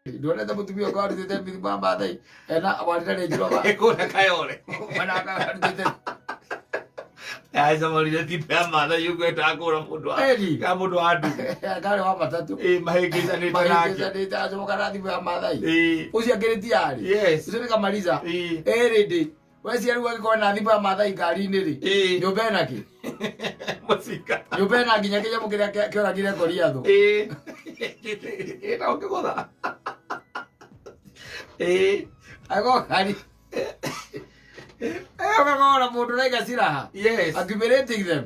Dole ta mutumia kwa ardhi tete bithi bamba dai. Ena awalita ne jiro ba. Eko na kayole. Mana ka ardhi tete. Ai sama lile tipe amana yuko etakora mundu. Eri. Ka mundu adu. Kale wa matatu. Mahegeza ni tanake. Mahegeza ni tazo makaradhi bamba dai. Usi akiri tiari. Yes. Usi kamaliza. Eri di. Wesi yari waki kwa nadhibu ya madai kari niri. Nyobena ki. Musika. Nyobena ki nyakija mukira kiora kire koria dhu. Ita oke koda. Ako kari. Kakora mundu raiga siraha. Yes. Accumulating them.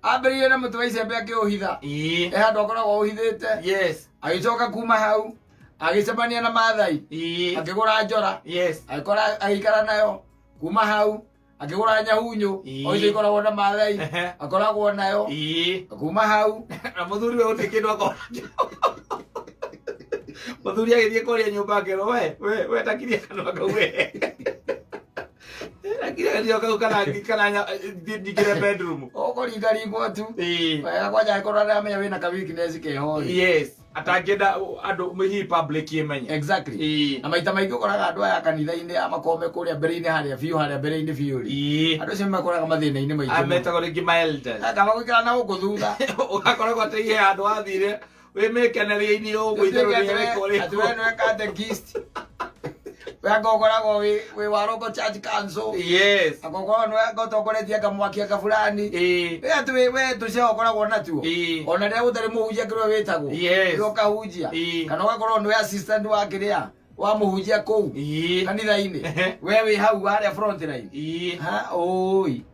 Ambĩrĩire na mũtũ wa icembe akĩũhitha. Handũ akoragwo ũhithĩte. Yes. Agĩcoka kuma hau. Agĩcemania na Maathai. Akĩgũra njora. Yes. Agĩikara nayo. Kuma hau. Akĩgũra nyahunyu. O icio ikoragwo na Maathai. Akoragwo nayo. Kuma hau. Na mũthuri we gũtirĩ kĩndũ akora. Mũthuri agĩthiĩ kũrĩa nyũmba akerwo we takiria kanua kau we. Takiria kanua kau kana ndikire bedroom. Ũkũringaringwo tu. Wega kwanja angĩkorwo aramenya wĩna ka weakness keho. Yes. Atangĩenda andũ hihi public imenye. Exactly. Na maita maingĩ ũkoraga andũ aya kanitha-inĩ amakome kũrĩa mbere-inĩ harĩa biũ harĩa mbere-inĩ biũ ri. Andũ acio makoraga mathĩna-inĩ maingĩ. Ametagwo rĩngĩ ma elders. Kaba gũikara na gũkũ thutha. Ũgakoragwo atĩ ihe handũ wathire wĩmĩkeneria-inĩ ũgũitherwo nĩ rĩko rĩko. Atĩ we nĩwe catechist. We agokoragwo wĩ wa local church council. Yes. Agokoragwo nĩwe ũtongoretie kamwaki fulani. We atĩ we tũcio ũkoragwo natuo. Ona rĩrĩa gũtarĩ mũhunjia kĩrĩa wĩtagwo. Yes. Nĩ ũkahunjia. Kana ũgakorwo nĩwe assistant wa kĩrĩa wa mũhunjia kũu kanitha-inĩ. We wĩ hau harĩa front line. Ha oi.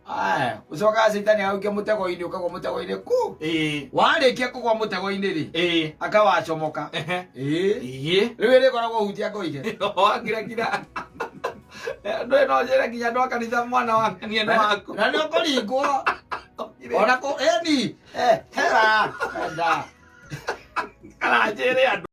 Aya, ucoka Satan auke mũtego-inĩ ũkagwa mũtego-inĩ ku. Warĩkia kũgwa mũtego-inĩ rĩ, akawacomoka. Rĩu ĩrĩkoragwo hutia kũige. Kira. Ndũĩ no njĩre nginya andũ a kanitha mwana wa kania no waku. Na nĩ ũkũringwo. Ona eni. Hera. Enda. Kana njĩre andũ.